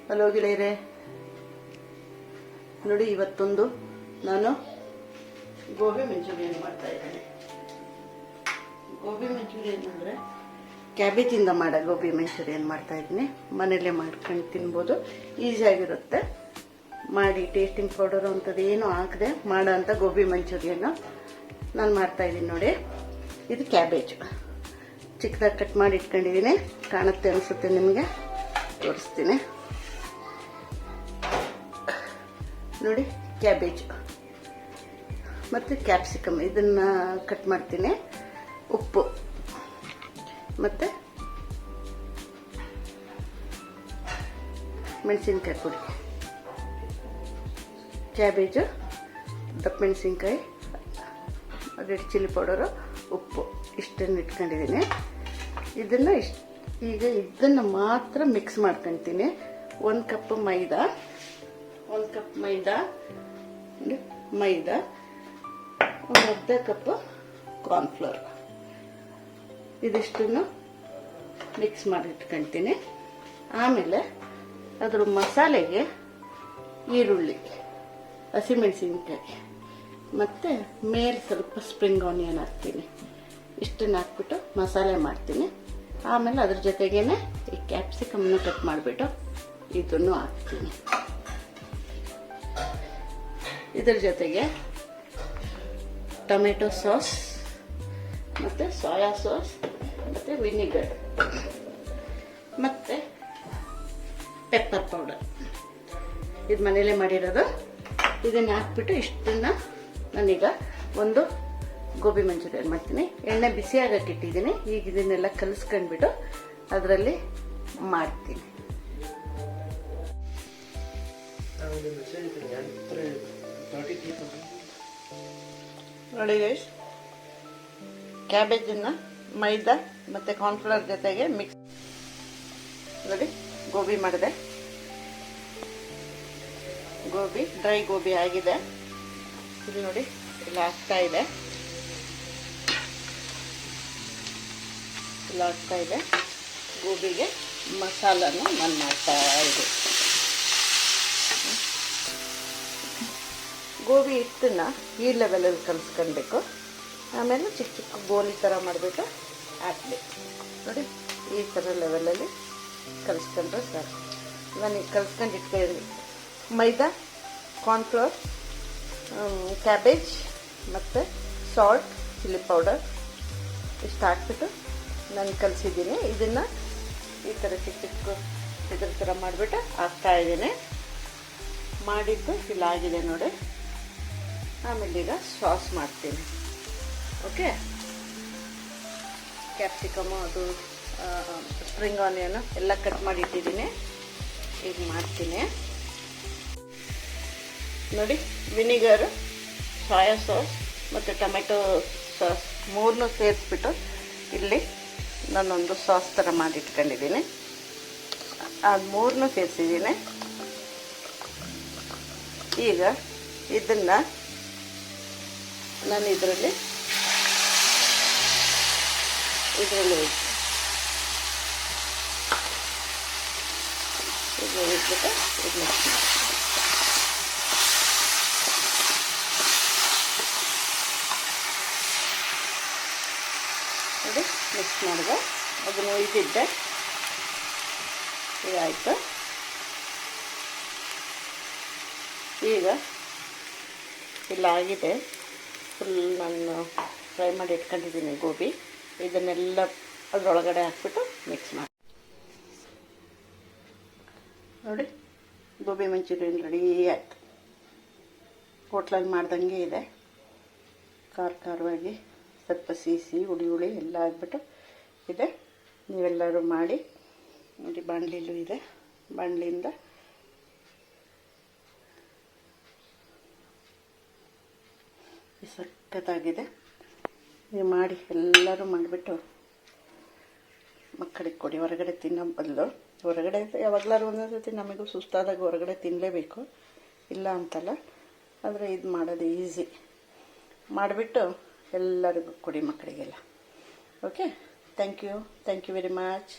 Hello ಗೆಳೆಯರೆ, ನೋಡಿ ಇವತ್ತೊಂದು ನಾನು ಗೋಬಿ ಮಂಚೂರಿಯನ್ ಮಾಡ್ತಾ ಇದ್ದೇನೆ. ಗೋಬಿ ಮಂಚೂರಿಯನ್ ಅಂದರೆ ಕ್ಯಾಬೇಜಿಂದ ಮಾಡೋ ಗೋಬಿ ಮಂಚೂರಿಯನ್ ಮಾಡ್ತಾ ಇದ್ದೀನಿ. ಮನೆಯಲ್ಲೇ ಮಾಡ್ಕೊಂಡು ತಿನ್ಬೋದು, ಈಸಿಯಾಗಿರುತ್ತೆ. ಮಾಡಿ ಟೇಸ್ಟಿಂಗ್ ಪೌಡರು ಅಂಥದ್ದು ಏನೂ ಹಾಕದೆ ಮಾಡೋ ಅಂಥ ಗೋಬಿ ಮಂಚೂರಿಯನ್ನು ನಾನು ಮಾಡ್ತಾಯಿದ್ದೀನಿ. ನೋಡಿ, ಇದು ಕ್ಯಾಬೇಜು ಚಿಕ್ಕದಾಗಿ ಕಟ್ ಮಾಡಿ ಇಟ್ಕೊಂಡಿದ್ದೀನಿ. ಕಾಣುತ್ತೆ ಅನಿಸುತ್ತೆ ನಿಮಗೆ, ತೋರಿಸ್ತೀನಿ ನೋಡಿ. ಕ್ಯಾಬೇಜು ಮತ್ತು ಕ್ಯಾಪ್ಸಿಕಮ್ ಇದನ್ನು ಕಟ್ ಮಾಡ್ತೀನಿ. ಉಪ್ಪು ಮತ್ತು ಮೆಣಸಿನ್ಕಾಯಿ ಪುಡಿ, ಕ್ಯಾಬೇಜು, ದಪ್ಪ ಮೆಣಸಿನ್ಕಾಯಿ, ರೆಡ್ ಚಿಲ್ಲಿ ಪೌಡರು, ಉಪ್ಪು ಇಷ್ಟನ್ನು ಇಟ್ಕೊಂಡಿದ್ದೀನಿ. ಇದನ್ನು ಮಾತ್ರ ಮಿಕ್ಸ್ ಮಾಡ್ಕೊತೀನಿ. 1 ಕಪ್ ಮೈದಾ, 1 ಕಪ್ ಮೈದಾ, ಒಂದು ಅರ್ಧ ಕಪ್ ಕಾರ್ನ್ಫ್ಲೋರ್, ಇದಿಷ್ಟನ್ನು ಮಿಕ್ಸ್ ಮಾಡಿ ಇಟ್ಕೊಳ್ತೀನಿ. ಆಮೇಲೆ ಅದರ ಮಸಾಲೆಗೆ ಈರುಳ್ಳಿ, ಹಸಿಮೆಣಸಿನ್ಕಾಯಿ ಮತ್ತು ಮೇಲೆ ಸ್ವಲ್ಪ ಸ್ಪ್ರಿಂಗ್ ಆನಿಯನ್ ಹಾಕ್ತೀನಿ. ಇಷ್ಟನ್ನು ಹಾಕ್ಬಿಟ್ಟು ಮಸಾಲೆ ಮಾಡ್ತೀನಿ. ಆಮೇಲೆ ಅದ್ರ ಜೊತೆಗೇನೆ ಈ ಕ್ಯಾಪ್ಸಿಕಮ್ನ ಕಟ್ ಮಾಡಿಬಿಟ್ಟು ಇದನ್ನು ಹಾಕ್ತೀನಿ. ಇದರ ಜೊತೆಗೆ ಟೊಮೆಟೊ ಸಾಸ್ ಮತ್ತು ಸೋಯಾ ಸಾಸ್ ಮತ್ತು ವಿನಿಗರ್ ಮತ್ತು ಪೆಪ್ಪರ್ ಪೌಡರ್, ಇದು ಮನೇಲೇ ಮಾಡಿರೋದು. ಇದನ್ನು ಹಾಕ್ಬಿಟ್ಟು ಇಷ್ಟನ್ನು ನಾನೀಗ ಒಂದು ಗೋಬಿ ಮಂಚೂರಿಯನ್ ಮಾಡ್ತೀನಿ. ಎಣ್ಣೆ ಬಿಸಿಯಾಗಕ್ಕೆ ಇಟ್ಟಿದ್ದೀನಿ. ಈಗ ಇದನ್ನೆಲ್ಲ ಕಲಿಸ್ಕೊಂಡ್ಬಿಟ್ಟು ಅದರಲ್ಲಿ ಮಾಡ್ತೀನಿ. ನೋಡಿ ಗೈಸ್, ಕ್ಯಾಬೇಜನ್ನು ಮೈದಾ ಮತ್ತು ಕಾರ್ನ್ಫ್ಲವರ್ ಜೊತೆಗೆ ಮಿಕ್ಸ್ ನೋಡಿ ಗೋಬಿ ಮಾಡಿದೆ. ಡ್ರೈ ಗೋಬಿ ಆಗಿದೆ. ಇದು ನೋಡಿ ಇಲ್ಲ ಆಗ್ತಾ ಇದೆ, ಗೋಬಿಗೆ ಮಸಾಲನ್ನು ನಾನು ಮಾಡ್ತಾ ಇದ್ದೆ. ಗೋಬಿ ಹಿಟ್ಟನ್ನು ಈ ಲೆವೆಲಲ್ಲಿ ಕಲಿಸ್ಕೊಳ್ಬೇಕು. ಆಮೇಲೆ ಚಿಕ್ಕ ಚಿಕ್ಕ ಗೋಲಿ ಥರ ಮಾಡಿಬಿಟ್ಟು ಹಾಕಬೇಕು. ನೋಡಿ ಈ ಥರ ಲೆವೆಲಲ್ಲಿ ಕಲಿಸ್ಕೊಂಡ್ರೆ ಸರ್. ನಾನೀಗ ಕಲಿಸ್ಕೊಂಡು ಇಟ್ಕೊಂಡು ಮೈದಾ, ಕಾರ್ನ್ಫ್ಲವರ್, ಕ್ಯಾಬೇಜ್ ಮತ್ತು ಸಾಲ್ಟ್, ಚಿಲ್ಲಿ ಪೌಡರ್ ಇಷ್ಟು ಹಾಕ್ಬಿಟ್ಟು ನಾನು ಕಲಿಸಿದ್ದೀನಿ. ಇದನ್ನು ಈ ಥರ ಚಿಕ್ಕ ಚಿಕ್ಕ ಇದ್ರ ಥರ ಮಾಡಿಬಿಟ್ಟು ಹಾಕ್ತಾಯಿದ್ದೀನಿ. ಮಾಡಿದ್ದು ಇಲ್ಲಾಗಿದೆ ನೋಡಿ. ಆಮೇಲೆ ಈಗ ಸಾಸ್ ಮಾಡ್ತೀನಿ. ಓಕೆ, ಕ್ಯಾಪ್ಸಿಕಮು, ಅದು ಸ್ಪ್ರಿಂಗ್ ಆನಿಯನು ಎಲ್ಲ ಕಟ್ ಮಾಡಿ ಇಟ್ಟಿದ್ದೀನಿ. ಈಗ ಮಾಡ್ತೀನಿ ನೋಡಿ. ವಿನಿಗರು, ಸೋಯಾ ಸಾಸ್ ಮತ್ತು ಟೊಮೆಟೊ ಸಾಸ್ ಮೂರನ್ನೂ ಸೇರಿಸ್ಬಿಟ್ಟು ಇಲ್ಲಿ ನಾನೊಂದು ಸಾಸ್ ಥರ ಮಾಡಿಟ್ಕೊಂಡಿದ್ದೀನಿ. ಅದು ಮೂರನ್ನೂ ಸೇರಿಸಿದ್ದೀನಿ. ಈಗ ಇದನ್ನು ನಾನು ಇದರಲ್ಲಿ ಇಟ್ಬಿಟ್ಟು ಇದು ಮಿಕ್ಸ್ ಮಾಡಿ ನೋಡಿ. ಮಿಕ್ಸ್ ಮಾಡಿದೆ, ಅದನ್ನು ಇಟ್ಟಿದ್ದೆ. ಇದಾಯಿತು. ಈಗ ಇಲ್ಲಾಗಿದೆ. ಫುಲ್ ನಾನು ಫ್ರೈ ಮಾಡಿ ಇಟ್ಕೊಂಡಿದ್ದೀನಿ ಗೋಬಿ. ಇದನ್ನೆಲ್ಲ ಅದರೊಳಗಡೆ ಹಾಕ್ಬಿಟ್ಟು ಮಿಕ್ಸ್ ಮಾಡಿ ನೋಡಿ. ಗೋಬಿ ಮಂಚೂರಿಯನ್ ರೆಡಿ ಆಯಿತು. ಹೋಟ್ಲಲ್ಲಿ ಮಾಡ್ದಂಗೆ ಇದೆ. ಖಾರವಾಗಿ ಸ್ವಲ್ಪ ಸಿಹಿ ಹುಳಿ ಎಲ್ಲ ಆಗಿಬಿಟ್ಟು ಇದೆ. ನೀವೆಲ್ಲರೂ ಮಾಡಿ ನೋಡಿ. ಬಾಣಲಿಲೂ ಇದೆ, ಬಾಣಲಿಯಿಂದ ಸಖತ್ತಾಗಿದೆ. ನೀವು ಮಾಡಿ, ಎಲ್ಲರೂ ಮಾಡಿಬಿಟ್ಟು ಮಕ್ಕಳಿಗೆ ಕೊಡಿ. ಹೊರಗಡೆ ತಿನ್ನೋ ಬದಲು ಹೊರಗಡೆ ಯಾವಾಗಲಾದ್ರು ಒಂದೊಂದು ಸರ್ತಿ ನಮಗೂ ಸುಸ್ತಾದಾಗ ಹೊರಗಡೆ ತಿನ್ನಲೇಬೇಕು, ಇಲ್ಲ ಅಂತಲ್ಲ. ಆದರೆ ಇದು ಮಾಡೋದು ಈಸಿ. ಮಾಡಿಬಿಟ್ಟು ಎಲ್ಲರಿಗೂ ಕೊಡಿ, ಮಕ್ಕಳಿಗೆಲ್ಲ. Okay, thank you very much.